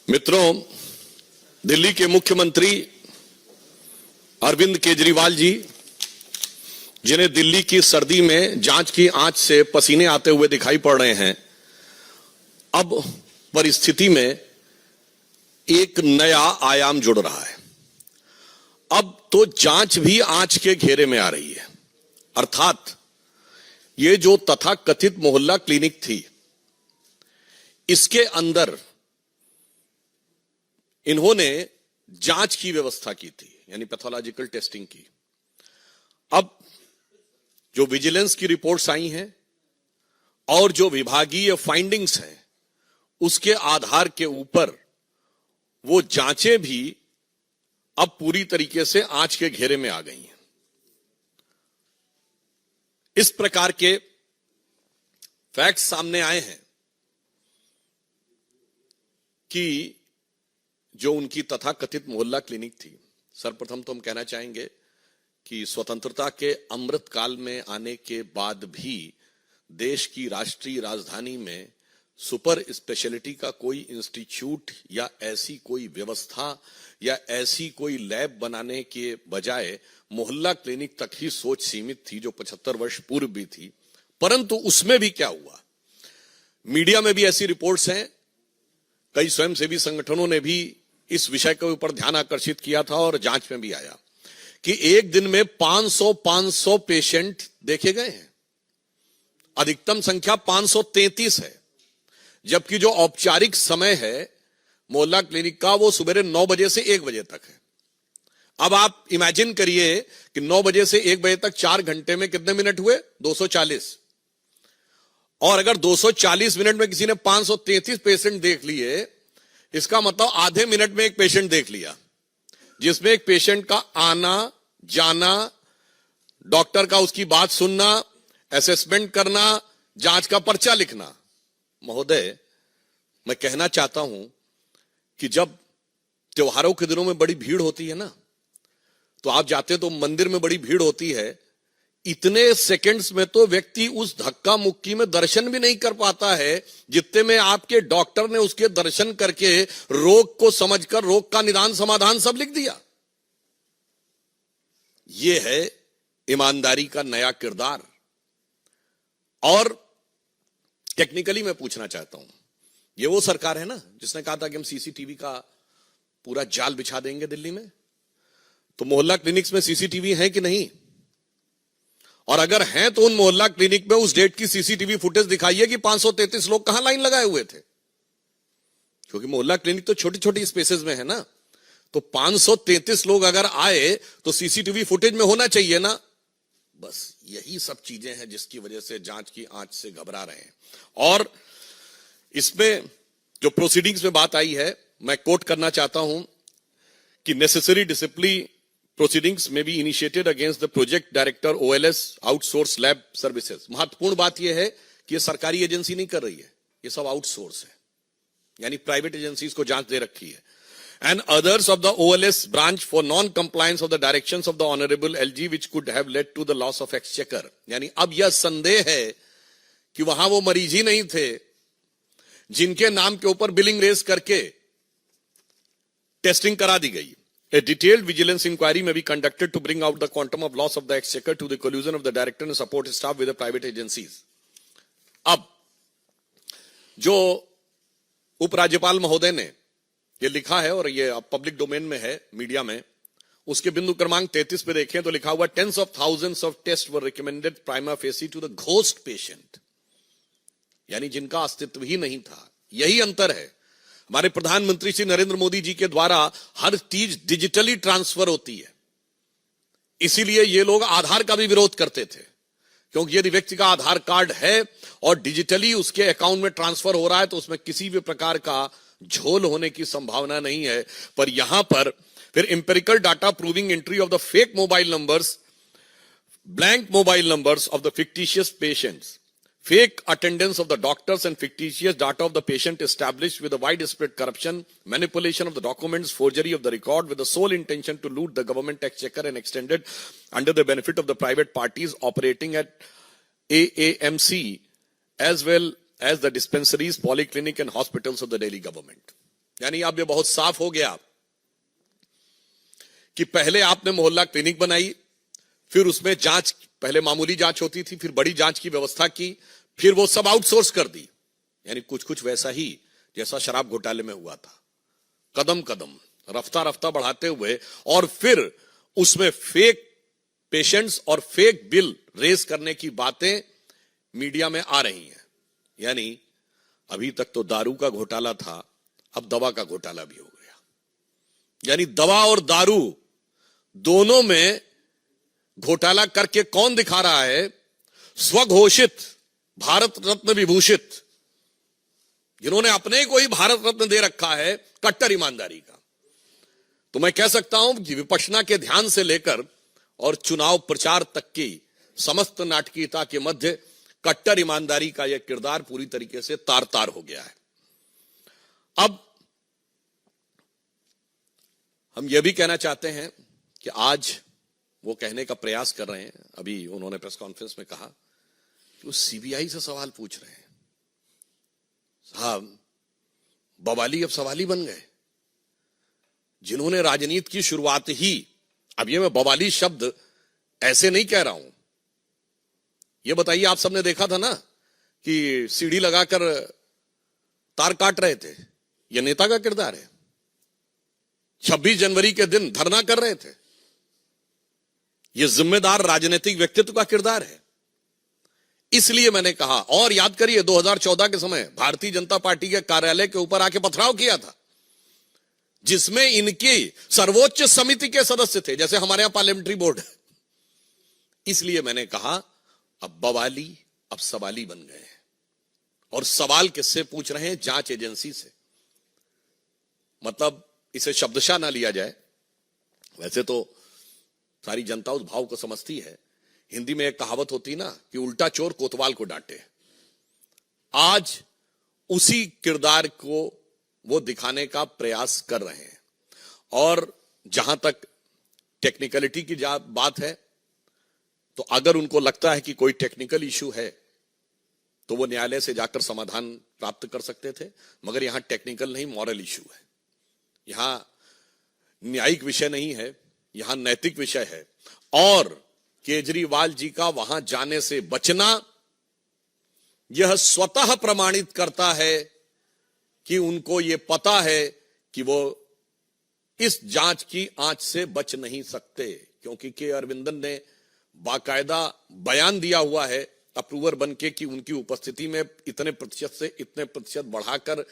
मित्रों, दिल्ली के मुख्यमंत्री अरविंद केजरीवाल जी, जिन्हें दिल्ली की सर्दी में जांच की आंच से पसीने आते हुए दिखाई पड़ रहे हैं, अब परिस्थिति में एक नया आयाम जुड़ रहा है। अब तो जांच भी आंच के घेरे में आ रही है। अर्थात ये जो तथाकथित मोहल्ला क्लिनिक थी, इसके अंदर इन्होंने जांच की व्यवस्था की थी, यानी पैथोलॉजिकल टेस्टिंग की। अब जो विजिलेंस की रिपोर्ट्स आई हैं और जो विभागीय फाइंडिंग्स हैं, उसके आधार के ऊपर वो जांचें भी अब पूरी तरीके से आंच के घेरे में आ गई हैं। इस प्रकार के फैक्ट्स सामने आए हैं कि जो उनकी तथाकथित मोहल्ला क्लिनिक थी, सर्वप्रथम तो हम कहना चाहेंगे कि स्वतंत्रता के अमृत काल में आने के बाद भी देश की राष्ट्रीय राजधानी में सुपर स्पेशलिटी का कोई इंस्टीट्यूट या ऐसी कोई व्यवस्था या ऐसी कोई लैब बनाने के बजाय मोहल्ला क्लिनिक तक ही सोच सीमित थी, जो 75 वर्ष पूर्व भी थी। परंतु उसमें भी क्या हुआ, मीडिया में भी ऐसी रिपोर्ट्स हैं, कई स्वयंसेवी संगठनों ने भी इस विषय के ऊपर ध्यान आकर्षित किया था और जांच में भी आया कि एक दिन में 500 पेशेंट देखे गए हैं। अधिकतम संख्या 533 है, जबकि जो औपचारिक समय है मोहल्ला क्लिनिक का, वो सुबह 9 बजे से 1 बजे तक है। अब आप इमेजिन करिए कि 9 बजे से 1 बजे तक 4 घंटे में कितने मिनट हुए, 240। और अगर 240 मिनट में किसी ने 533 पेशेंट देख लिए, इसका मतलब आधे मिनट में एक पेशेंट देख लिया, जिसमें एक पेशेंट का आना जाना, डॉक्टर का उसकी बात सुनना, असेसमेंट करना, जांच का पर्चा लिखना। महोदय, मैं कहना चाहता हूं कि जब त्योहारों के दिनों में बड़ी भीड़ होती है ना, तो आप जाते तो मंदिर में बड़ी भीड़ होती है, इतने सेकंड्स में तो व्यक्ति उस धक्का मुक्की में दर्शन भी नहीं कर पाता है, जितने में आपके डॉक्टर ने उसके दर्शन करके रोग को समझकर रोग का निदान समाधान सब लिख दिया। यह है ईमानदारी का नया किरदार। और टेक्निकली मैं पूछना चाहता हूं, यह वो सरकार है ना जिसने कहा था कि हम सीसीटीवी का पूरा जाल बिछा देंगे दिल्ली में? तो मोहल्ला क्लिनिक्स में सीसीटीवी है कि नहीं? और अगर हैं तो उन मोहल्ला क्लिनिक में उस डेट की सीसीटीवी फुटेज दिखाइए कि 533 लोग कहां लाइन लगाए हुए थे। क्योंकि मोहल्ला क्लिनिक तो छोटी छोटी स्पेसेस में है ना, तो 533 लोग अगर आए तो सीसीटीवी फुटेज में होना चाहिए ना। बस यही सब चीजें हैं जिसकी वजह से जांच की आंच से घबरा रहे हैं। और इसमें जो प्रोसीडिंग्स में बात आई है, मैं कोट करना चाहता हूं कि necessary discipline proceedings may be initiated against the project director OLS outsource lab services। महत्वपूर्ण बात यह है कि ये सरकारी एजेंसी नहीं कर रही है, ये सब आउटसोर्स है, यानी प्राइवेट एजेंसीज को जांच दे रखी है। And others of the OLS branch for non-compliance of the directions of the Honorable LG which could have led to the loss of exchequer। यानी अब यह संदेह है कि वहां वो मरीज ही नहीं थे जिनके नाम के ऊपर बिलिंग रेस करके टेस्टिंग करा दी गई। A detailed vigilance inquiry may be conducted to bring out the quantum of loss of the exchequer to the collusion of the director and support staff with the private agencies। अब जो उपराज्यपाल महोदय ने ये लिखा है, और ये अब पब्लिक डोमेन में है मीडिया में, उसके बिंदु क्रमांक 33 पे देखें तो लिखा हुआ tens of thousands of tests were recommended prima facie to the ghost patient, यानी जिनका अस्तित्व ही नहीं था। यही अंतर है। हमारे प्रधानमंत्री श्री नरेंद्र मोदी जी के द्वारा हर चीज डिजिटली ट्रांसफर होती है, इसीलिए ये लोग आधार का भी विरोध करते थे, क्योंकि यदि व्यक्ति का आधार कार्ड है और डिजिटली उसके अकाउंट में ट्रांसफर हो रहा है तो उसमें किसी भी प्रकार का झोल होने की संभावना नहीं है। पर यहां पर फिर empirical data proving entry of the fake mobile numbers, blank mobile numbers of the fictitious patients, fake attendance of the doctors and fictitious data of the patient established with a widespread corruption, manipulation of the documents, forgery of the record with the sole intention to loot the government exchequer and extended under the benefit of the private parties operating at AAMC as well as the dispensaries, polyclinic and hospitals of the Delhi government। यानी अब ये बहुत साफ हो गया कि पहले आपने मोहल्ला क्लिनिक बनाई, फिर उसमें जांच, पहले मामूली जांच होती थी, फिर बड़ी जांच की व्यवस्था की, फिर वो सब आउटसोर्स कर दी। यानी कुछ कुछ वैसा ही जैसा शराब घोटाले में हुआ था, कदम कदम रफ्ता रफ्ता बढ़ाते हुए, और फिर उसमें फेक पेशेंट्स और फेक बिल रेज करने की बातें मीडिया में आ रही हैं। यानी अभी तक तो दारू का घोटाला था, अब दवा का घोटाला भी हो गया। यानी दवा और दारू दोनों में घोटाला करके कौन दिखा रहा है? स्वघोषित भारत रत्न विभूषित, जिन्होंने अपने को ही भारत रत्न दे रखा है कट्टर ईमानदारी का। तो मैं कह सकता हूं कि विपक्षना के ध्यान से लेकर और चुनाव प्रचार तक की समस्त नाटकीयता के मध्य कट्टर ईमानदारी का यह किरदार पूरी तरीके से तार तार हो गया है। अब हम यह भी कहना चाहते हैं कि आज वो कहने का प्रयास कर रहे हैं, अभी उन्होंने प्रेस कॉन्फ्रेंस में कहा कि वो सीबीआई से सवाल पूछ रहे हैं। साहब, बवाली अब सवाली बन गए, जिन्होंने राजनीति की शुरुआत ही, अब ये मैं बवाली शब्द ऐसे नहीं कह रहा हूं, ये बताइए, आप सबने देखा था ना कि सीढ़ी लगाकर तार काट रहे थे, ये नेता का किरदार है। 26 जनवरी के दिन धरना कर रहे थे, यह जिम्मेदार राजनीतिक व्यक्तित्व का किरदार है। इसलिए मैंने कहा, और याद करिए 2014 के समय भारतीय जनता पार्टी के कार्यालय के ऊपर आके पथराव किया था, जिसमें इनकी सर्वोच्च समिति के सदस्य थे, जैसे हमारे यहां पार्लियामेंट्री बोर्ड है। इसलिए मैंने कहा अब बवाली अब सवाली बन गए हैं, और सवाल किससे पूछ रहे हैं? जांच एजेंसी से। मतलब इसे शब्दशः ना लिया जाए, वैसे तो सारी जनता उस भाव को समझती है। हिंदी में एक कहावत होती ना कि उल्टा चोर कोतवाल को डांटे। आज उसी किरदार को वो दिखाने का प्रयास कर रहे हैं। और जहां तक टेक्निकलिटी की बात है, तो अगर उनको लगता है कि कोई टेक्निकल इश्यू है तो वो न्यायालय से जाकर समाधान प्राप्त कर सकते थे, मगर यहां टेक्निकल नहीं, मॉरल इश्यू है। यहां न्यायिक विषय नहीं है, यहां नैतिक विषय है। और केजरीवाल जी का वहां जाने से बचना यह स्वतः प्रमाणित करता है कि उनको यह पता है कि वो इस जांच की आंच से बच नहीं सकते, क्योंकि के अरविंदन ने बाकायदा बयान दिया हुआ है अप्रूवर बनके कि उनकी उपस्थिति में इतने प्रतिशत से इतने प्रतिशत बढ़ाकर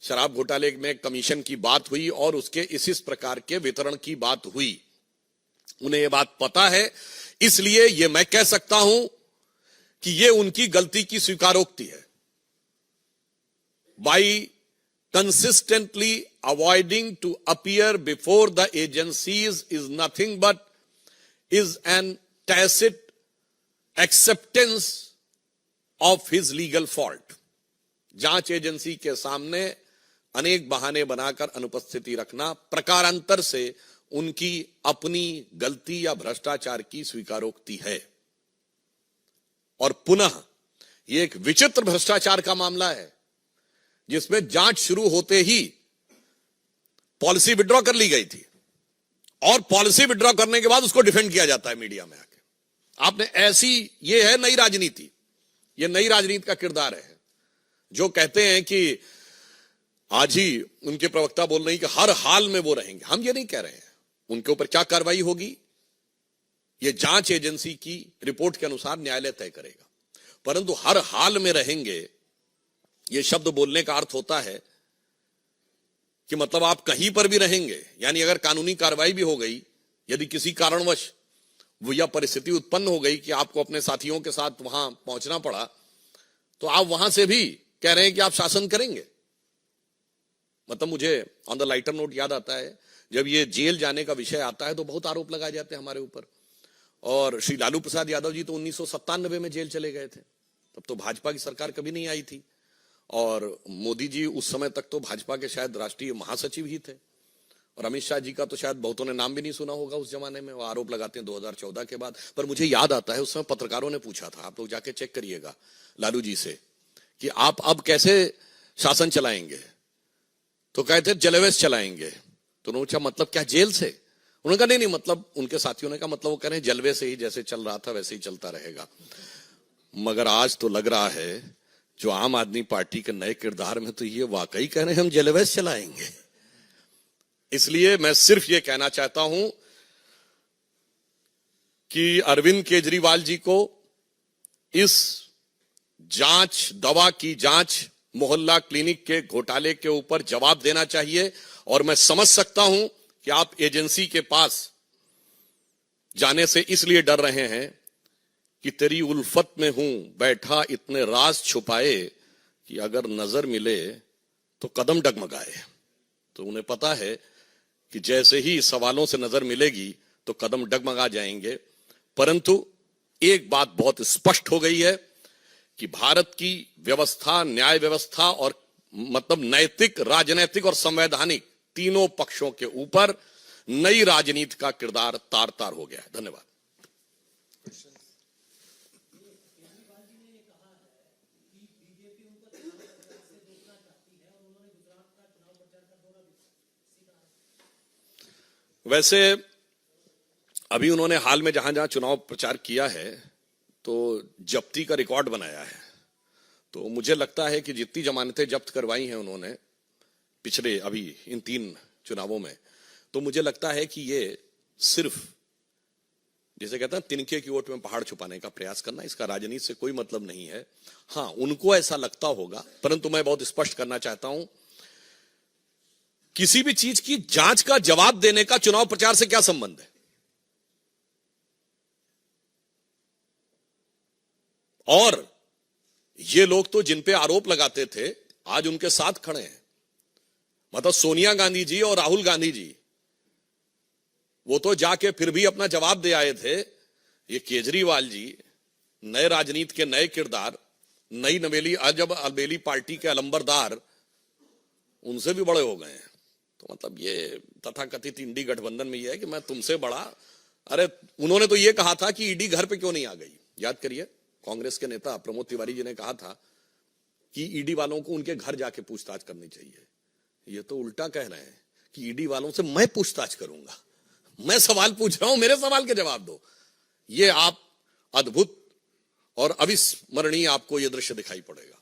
शराब घोटाले में कमीशन की बात हुई और उसके इस प्रकार के वितरण की बात हुई। उन्हें यह बात पता है, इसलिए यह मैं कह सकता हूं कि यह उनकी गलती की स्वीकारोक्ति है। By consistently avoiding to appear before the agencies is nothing but is an tacit acceptance of his legal fault. जांच एजेंसी के सामने अनेक बहाने बनाकर अनुपस्थिति रखना प्रकारांतर से उनकी अपनी गलती या भ्रष्टाचार की स्वीकारोक्ति है। और पुनः यह एक विचित्र भ्रष्टाचार का मामला है, जिसमें जांच शुरू होते ही पॉलिसी विड्रॉ कर ली गई थी, और पॉलिसी विड्रॉ करने के बाद उसको डिफेंड किया जाता है मीडिया में आके। आपने ऐसी, ये है नई राजनीति, ये नई राजनीति का किरदार है। जो कहते हैं कि आज ही उनके प्रवक्ता बोल रहे हैं कि हर हाल में वो रहेंगे, हम ये नहीं कह रहे हैं। उनके ऊपर क्या कार्रवाई होगी ये जांच एजेंसी की रिपोर्ट के अनुसार न्यायालय तय करेगा, परंतु हर हाल में रहेंगे यह शब्द बोलने का अर्थ होता है कि मतलब आप कहीं पर भी रहेंगे। यानी अगर कानूनी कार्रवाई भी हो गई, यदि किसी कारणवश वो यह परिस्थिति उत्पन्न हो गई कि आपको अपने साथियों के साथ वहां पहुंचना पड़ा, तो आप वहां से भी कह रहे हैं कि आप शासन करेंगे। मतलब मुझे ऑन द लाइटर नोट याद आता है, जब ये जेल जाने का विषय आता है तो बहुत आरोप लगाए जाते हैं हमारे ऊपर। और श्री लालू प्रसाद यादव जी तो 1997 में जेल चले गए थे, तब तो भाजपा की सरकार कभी नहीं आई थी। और मोदी जी उस समय तक तो भाजपा के शायद राष्ट्रीय महासचिव ही थे, और अमित शाह जी का तो शायद बहुतों ने नाम भी नहीं सुना होगा उस जमाने में। वो आरोप लगाते हैं 2014 के बाद। पर मुझे याद आता है उस समय पत्रकारों ने पूछा था, आप लोग जाके चेक करिएगा लालू जी से, कि आप अब कैसे शासन चलाएंगे। तो कहते जलवेज चलाएंगे। तो उन्होंने पूछा मतलब क्या जेल से? उन्होंने कहा नहीं, मतलब उनके साथियों ने कहा मतलब वो कह रहे हैं जलवे से ही जैसे चल रहा था वैसे ही चलता रहेगा। मगर आज तो लग रहा है जो आम आदमी पार्टी के नए किरदार में तो ये वाकई कह रहे हैं हम जलवेज चलाएंगे। इसलिए मैं सिर्फ ये कहना चाहता हूं कि अरविंद केजरीवाल जी को इस जांच, दवा की जांच, मोहल्ला क्लिनिक के घोटाले के ऊपर जवाब देना चाहिए। और मैं समझ सकता हूं कि आप एजेंसी के पास जाने से इसलिए डर रहे हैं कि तेरी उल्फत में हूं बैठा इतने राज छुपाए कि अगर नजर मिले तो कदम डगमगाए। तो उन्हें पता है कि जैसे ही सवालों से नजर मिलेगी तो कदम डगमगा जाएंगे। परंतु एक बात बहुत स्पष्ट हो गई है कि भारत की व्यवस्था, न्याय व्यवस्था और मतलब नैतिक, राजनैतिक और संवैधानिक तीनों पक्षों के ऊपर नई राजनीति का किरदार तार तार हो गया है। धन्यवाद। वैसे अभी उन्होंने हाल में जहां जहां चुनाव प्रचार किया है तो जब्ती का रिकॉर्ड बनाया है। तो मुझे लगता है कि जितनी जमानतें जब्त करवाई हैं उन्होंने पिछले अभी इन 3 चुनावों में, तो मुझे लगता है कि ये सिर्फ जैसे कहते हैं तिनके की ओट में पहाड़ छुपाने का प्रयास करना, इसका राजनीति से कोई मतलब नहीं है। हां, उनको ऐसा लगता होगा, परंतु मैं बहुत स्पष्ट करना चाहता हूं किसी भी चीज की जांच का जवाब देने का चुनाव प्रचार से क्या संबंध है? और ये लोग तो जिन पे आरोप लगाते थे आज उनके साथ खड़े हैं। मतलब सोनिया गांधी जी और राहुल गांधी जी वो तो जाके फिर भी अपना जवाब दे आए थे। ये केजरीवाल जी नए राजनीति के नए किरदार, नई नवेली अजब अलबेली पार्टी के अलंबरदार, उनसे भी बड़े हो गए हैं। तो मतलब ये तथाकथित इंडी गठबंधन में ये है कि मैं तुमसे बड़ा। अरे उन्होंने तो ये कहा था कि ईडी घर पे क्यों नहीं आ गई? याद करिए, कांग्रेस के नेता प्रमोद तिवारी जी ने कहा था कि ईडी वालों को उनके घर जाके पूछताछ करनी चाहिए। ये तो उल्टा कह रहे हैं कि ईडी वालों से मैं पूछताछ करूंगा। मैं सवाल पूछ रहा हूं, मेरे सवाल के जवाब दो। ये आप अद्भुत और अविस्मरणीय आपको यह दृश्य दिखाई पड़ेगा।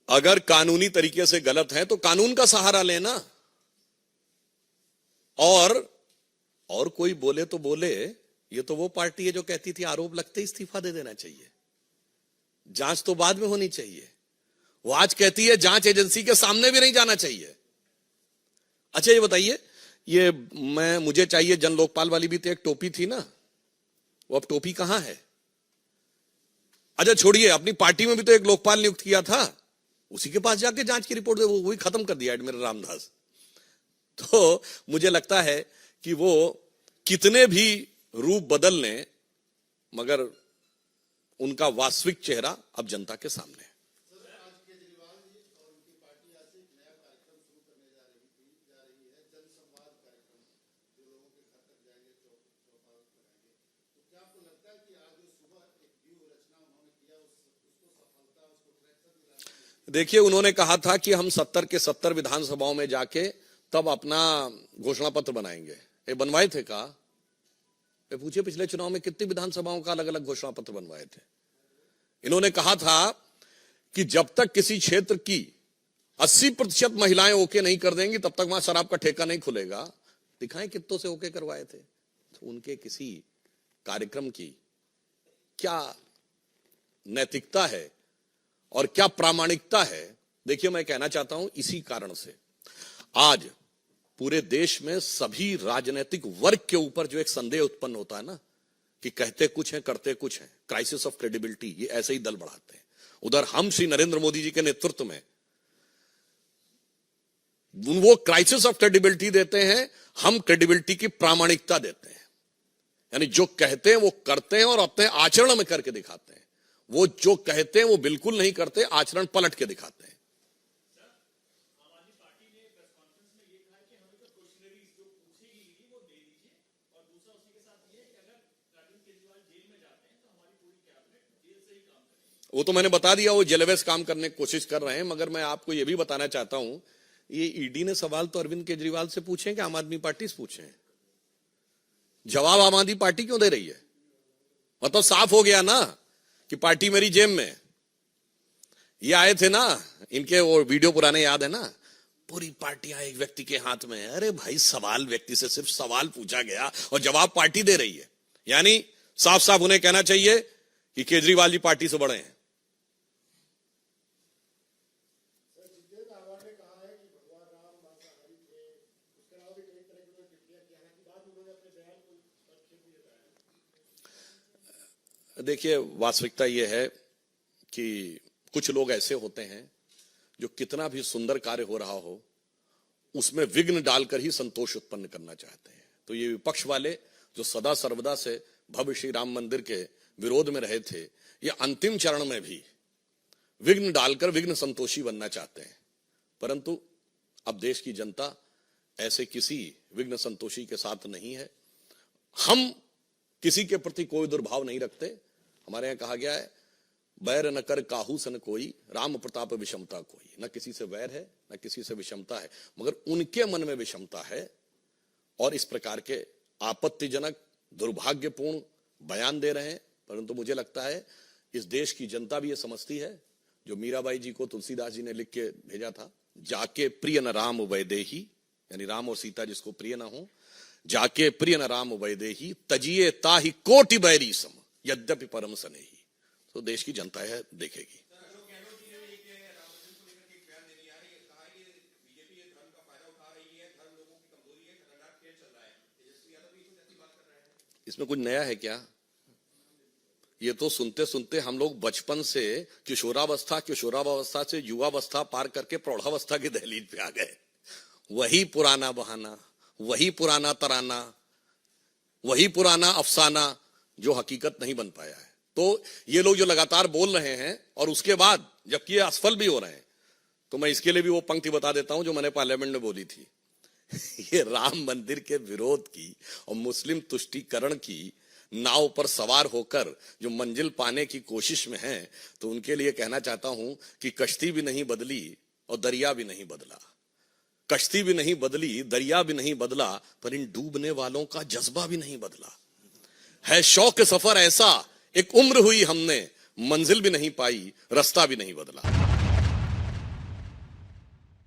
अगर कानूनी तरीके से गलत है तो कानून का सहारा लेना। और कोई बोले तो बोले, ये तो वो पार्टी है जो कहती थी आरोप लगते ही इस्तीफा दे देना चाहिए, जांच तो बाद में होनी चाहिए। वो आज कहती है जांच एजेंसी के सामने भी नहीं जाना चाहिए। अच्छा ये बताइए, ये मुझे चाहिए जन लोकपाल वाली भी तो एक टोपी थी ना, वो अब टोपी कहां है? अच्छा छोड़िए, अपनी पार्टी में भी तो एक लोकपाल नियुक्त किया था, उसी के पास जाके जांच की रिपोर्ट दे, वो भी खत्म कर दिया एडमिरल रामदास। तो मुझे लगता है कि वो कितने भी रूप बदल लें मगर उनका वास्तविक चेहरा अब जनता के सामने है। देखिए उन्होंने कहा था कि हम 70 के 70 विधानसभाओं में जाके तब अपना घोषणा पत्र बनाएंगे। ये बनवाए थे का? ये पूछिए पिछले चुनाव में कितनी विधानसभाओं का अलग अलग घोषणा पत्र बनवाए थे। इन्होंने कहा था कि जब तक किसी क्षेत्र की 80% महिलाएं ओके नहीं कर देंगी तब तक वहां शराब का ठेका नहीं खुलेगा। दिखाएं कितनों से ओके करवाए थे। तो उनके किसी कार्यक्रम की क्या नैतिकता है और क्या प्रामाणिकता है। देखिए मैं कहना चाहता हूं इसी कारण से आज पूरे देश में सभी राजनीतिक वर्ग के ऊपर जो एक संदेह उत्पन्न होता है ना कि कहते कुछ हैं करते कुछ हैं, क्राइसिस ऑफ क्रेडिबिलिटी, ये ऐसे ही दल बढ़ाते हैं। उधर हम श्री नरेंद्र मोदी जी के नेतृत्व में वो क्राइसिस ऑफ क्रेडिबिलिटी देते हैं, हम क्रेडिबिलिटी की प्रामाणिकता देते हैं। यानी जो कहते हैं वो करते हैं और अपने आचरण में करके दिखाते हैं। वो जो कहते हैं वो बिल्कुल नहीं करते, आचरण पलट के दिखाते हैं। वो तो मैंने बता दिया, वो जलवेस काम करने की कोशिश कर रहे हैं। मगर मैं आपको ये भी बताना चाहता हूं, ये ईडी ने सवाल तो अरविंद केजरीवाल से पूछे कि आम आदमी पार्टी से पूछे हैं? जवाब आम आदमी पार्टी क्यों दे रही है? मतलब साफ हो गया ना कि पार्टी मेरी जेब में। ये आए थे ना, इनके वो वीडियो पुराने याद है ना, पूरी पार्टियां एक व्यक्ति के हाथ में है। अरे भाई, सवाल व्यक्ति से सिर्फ सवाल पूछा गया और जवाब पार्टी दे रही है। यानी साफ साफ उन्हें कहना चाहिए कि केजरीवाल जी पार्टी से बड़े हैं। देखिए, वास्तविकता यह है कि कुछ लोग ऐसे होते हैं जो कितना भी सुंदर कार्य हो रहा हो उसमें विघ्न डालकर ही संतोष उत्पन्न करना चाहते हैं। तो ये विपक्ष वाले जो सदा सर्वदा से भव्य श्री राम मंदिर के विरोध में रहे थे, ये अंतिम चरण में भी विघ्न डालकर विघ्न संतोषी बनना चाहते हैं। परंतु अब देश की जनता ऐसे किसी विघ्न संतोषी के साथ नहीं है। हम किसी के प्रति कोई दुर्भाव नहीं रखते। हमारे यहां कहा गया है, बैर न कर काहू सन कोई, राम प्रताप विषमता कोई। न किसी से वैर है, न किसी से विषमता है, मगर उनके मन में विषमता है और इस प्रकार के आपत्तिजनक दुर्भाग्यपूर्ण बयान दे रहे हैं। परंतु मुझे लगता है इस देश की जनता भी ये समझती है, जो मीराबाई जी को तुलसीदास जी ने लिख के भेजा था, जाके प्रिय न राम वैदेही, यानी राम और सीता जिसको प्रिय ना हो, जाके प्रिय न राम वैदेही, तजिए ताहि कोटि बैरी सम, यद्यपि परम सनेही। तो देश की जनता है देखेगी। इसमें कुछ नया है क्या? ये तो सुनते सुनते हम लोग बचपन से किशोरावस्था से युवावस्था पार करके प्रौढ़ावस्था की दहलीज पे आ गए। वही पुराना बहाना, वही पुराना तराना, वही पुराना अफसाना जो हकीकत नहीं बन पाया है। तो ये लोग जो लगातार बोल रहे हैं और उसके बाद जबकि ये असफल भी हो रहे हैं, तो मैं इसके लिए भी वो पंक्ति बता देता हूं जो मैंने पार्लियामेंट में बोली थी। ये राम मंदिर के विरोध की और मुस्लिम तुष्टीकरण की नाव पर सवार होकर जो मंजिल पाने की कोशिश में हैं, तो उनके लिए कहना चाहता हूं कि कश्ती भी नहीं बदली और दरिया भी नहीं बदला। कश्ती भी नहीं बदली, दरिया भी नहीं बदला, पर इन डूबने वालों का जज्बा भी नहीं बदला है। शौक सफर ऐसा, एक उम्र हुई हमने, मंजिल भी नहीं पाई, रास्ता भी नहीं बदला।